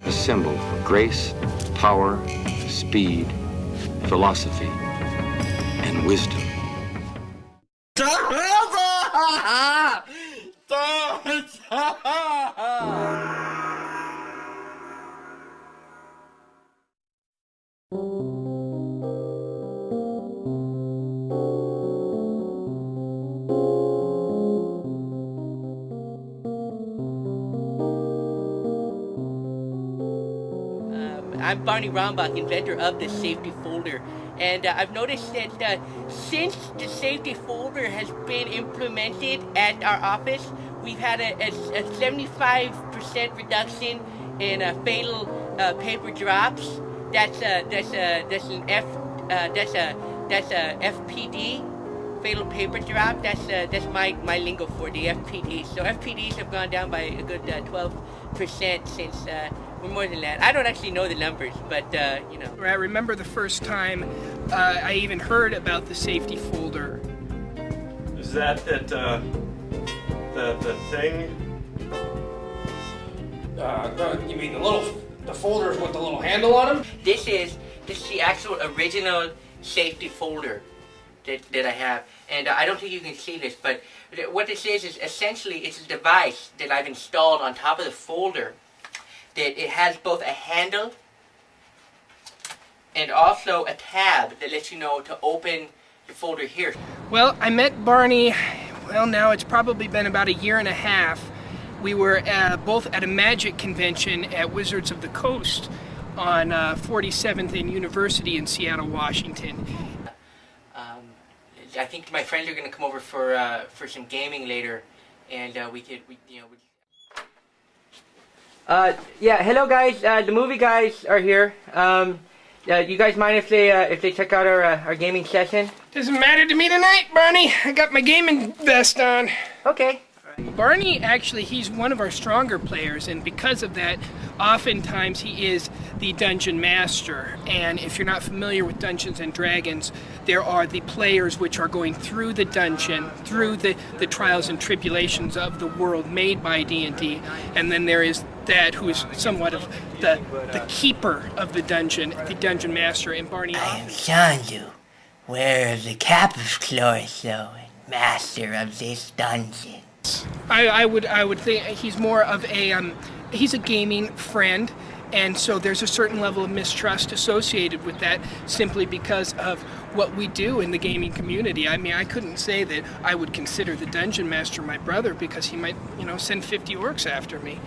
a symbol for grace, power, speed, philosophy, and wisdom. I'm Barney Rambach, inventor of the safety folder, and I've noticed that since the safety folder has been implemented at our office, we've had a 75% reduction in fatal paper drops. That's a FPD, fatal paper drop. That's my lingo for the FPD. So FPDs have gone down by a good 12% since. We're more than that. I don't actually know the numbers, but you know. I remember the first time I even heard about the safety folder. Is that the thing? You mean the folders with the little handle on them? This is the actual original safety folder that I have, and I don't think you can see this, but what this is essentially it's a device that I've installed on top of the folder. That it has both a handle and also a tab that lets you know to open the folder here. Well, I met Barney, well, now it's probably been about a year and a half. We were both at a magic convention at Wizards of the Coast on 47th and University in Seattle, Washington. I think my friends are going to come over for some gaming later, and yeah, hello guys. The movie guys are here. You guys mind if they check out our gaming session? Doesn't matter to me tonight, Barney. I got my gaming vest on. Okay. Barney, actually, he's one of our stronger players, and because of that, oftentimes he is the dungeon master. And if you're not familiar with Dungeons and Dragons, there are the players which are going through the dungeon, through the trials and tribulations of the world made by D&D, and then there is that who is somewhat of the keeper of the dungeon master. And Barney, I am Sanju, wearer of the cap of Chloroso and master of this dungeon. I would think he's more of a he's a gaming friend, and so there's a certain level of mistrust associated with that simply because of what we do in the gaming community. I mean, I couldn't say that I would consider the dungeon master my brother because he might, send 50 orcs after me.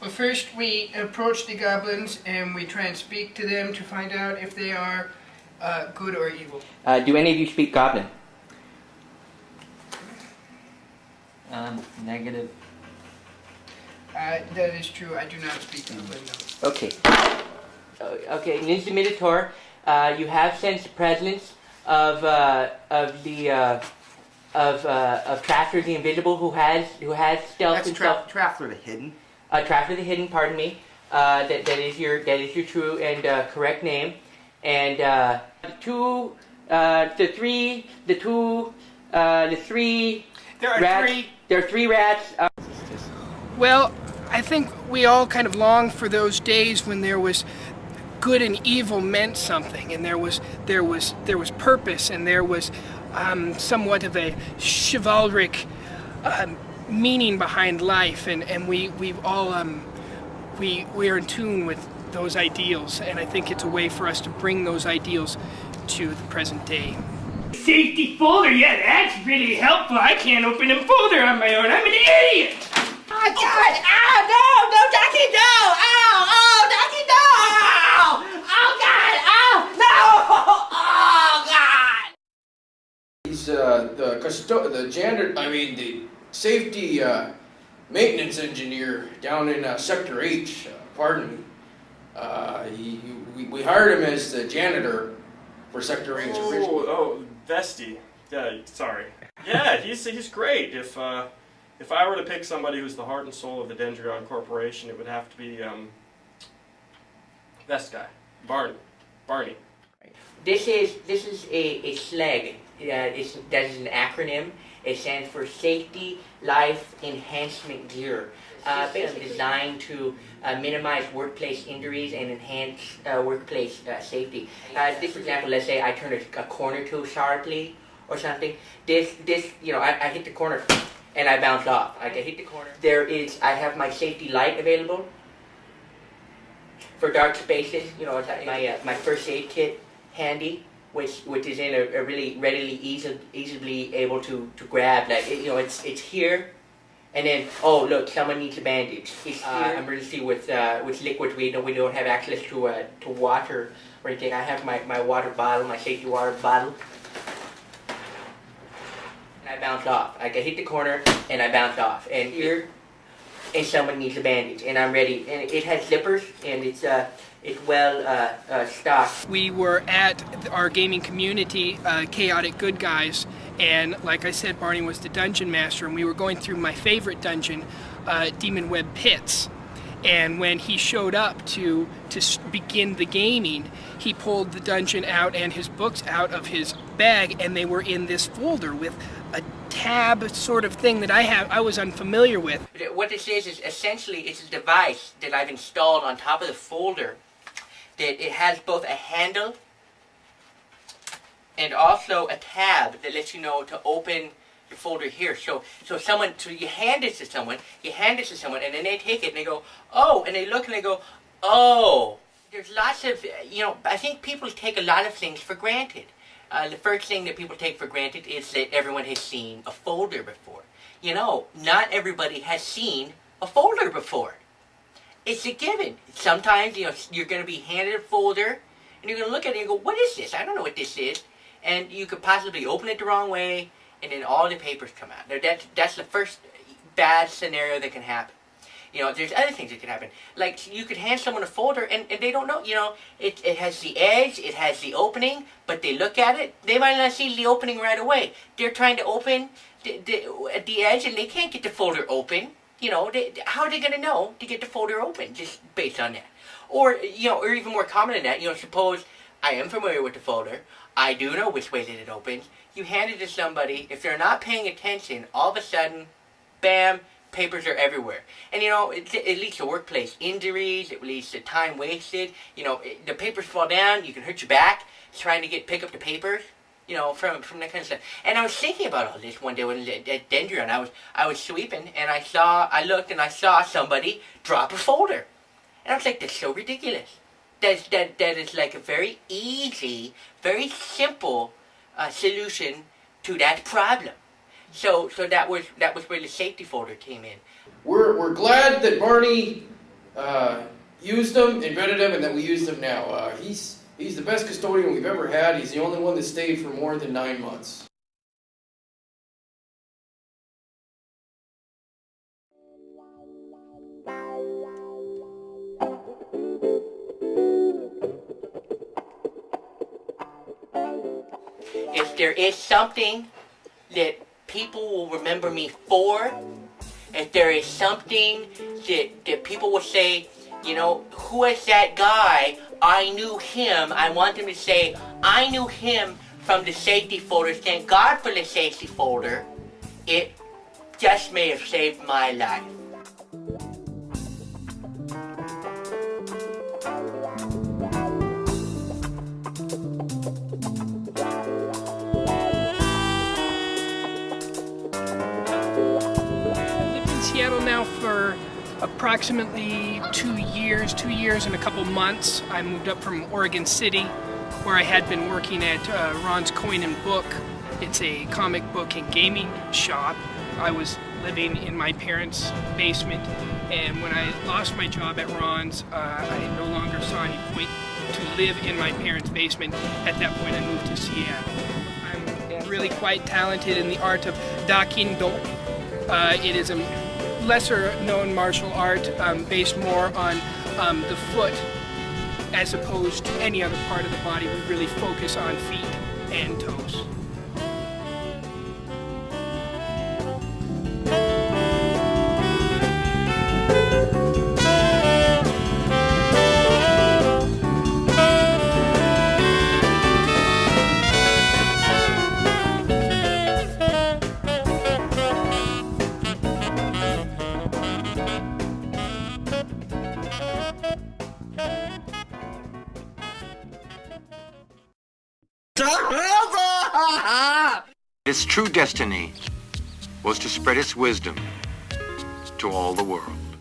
Well, first we approach the goblins and we try and speak to them to find out if they are good or evil. Do any of you speak Goblin? Negative. That is true. I do not speak Goblin, no. Okay. Okay, Ninja Minotaur, you have sensed the presence of Traffler the Invisible, who has stealth and stealth. Traffler the Hidden. Traffler the Hidden. Pardon me. That is your true and correct name. And the three. There are rats. three. There are three rats. Well, I think we all kind of long for those days when there was good and evil meant something, and there was purpose, and there was somewhat of a chivalric meaning behind life, and we are in tune with those ideals, and I think it's a way for us to bring those ideals to the present day. Safety folder, yeah, that's really helpful. I can't open a folder on my own. I'm an idiot. Oh God! Ow! No, Ducky, no! Ow! Oh, Ducky, no! Oh God! Oh no! Oh God! He's the janitor. I mean the safety maintenance engineer down in Sector H. Pardon me. We hired him as the janitor for Sector H. Oh, Vesty. Yeah, sorry. Yeah, he's great. If I were to pick somebody who's the heart and soul of the Dendron Corporation, it would have to be this guy, Barney. This is a SLEG. That is an acronym, It stands for Safety Life Enhancement Gear. Basically designed to minimize workplace injuries and enhance workplace safety. This, for example, let's say I turn a corner too sharply or something. This, I hit the corner and I bounce off. I hit the corner. I have my safety light available for dark spaces. My first aid kit handy, which is in a really readily, easily able to grab. Like it's here. And then, oh look, someone needs a bandage. It's emergency with liquid. We don't have access to water or anything. I have my water bottle, my safety water bottle, and I bounce off. I hit the corner and I bounce off. And here, and someone needs a bandage, and I'm ready. And it has zippers, and it's well stocked. We were at our gaming community, Chaotic Good Guys, and like I said, Barney was the dungeon master, and we were going through my favorite dungeon, Demon Web Pits. And when he showed up to begin the gaming, he pulled the dungeon out and his books out of his bag, and they were in this folder with a tab sort of thing that I was unfamiliar with. What this is essentially it's a device that I've installed on top of the folder. That it has both a handle and also a tab that lets you know to open your folder here. So you hand this to someone, and then they take it and they go, oh, and they look and they go, oh. There's lots of, I think people take a lot of things for granted. The first thing that people take for granted is that everyone has seen a folder before. Not everybody has seen a folder before. It's a given. Sometimes, you're going to be handed a folder, and you're going to look at it and go, what is this? I don't know what this is. And you could possibly open it the wrong way, and then all the papers come out. Now, that's the first bad scenario that can happen. There's other things that can happen. Like, you could hand someone a folder, and they don't know, it has the edge, it has the opening, but they look at it, they might not see the opening right away. They're trying to open the edge, and they can't get the folder open. How are they going to know to get the folder open just based on that? Or even more common than that, suppose I am familiar with the folder. I do know which way that it opens. You hand it to somebody. If they're not paying attention, all of a sudden, bam, papers are everywhere. And, it leads to workplace injuries. It leads to time wasted. The papers fall down. You can hurt your back trying to pick up the papers. From that kind of stuff. And I was thinking about all this one day when at Dendron. I was sweeping and I looked and I saw somebody drop a folder. And I was like, that's so ridiculous. That is like a very easy, very simple solution to that problem. So that was where the safety folder came in. We're glad that Barney used them, invented them, and that we use them now. He's the best custodian we've ever had. He's the only one that stayed for more than 9 months. If there is something that people will remember me for, if there is something that people will say, who is that guy? I knew him. I want them to say, I knew him from the safety folder. Thank God for the safety folder. It just may have saved my life. I've lived in Seattle now for approximately 2 years and a couple months. I moved up from Oregon City, where I had been working at Ron's Coin and Book. It's a comic book and gaming shop. I was living in my parents' basement, and when I lost my job at Ron's, I no longer saw any point to live in my parents' basement. At that point, I moved to Seattle. I'm really quite talented in the art of Da Kin Do. It is a lesser known martial art based more on the foot as opposed to any other part of the body. We really focus on feet and toes. Its true destiny was to spread its wisdom to all the world.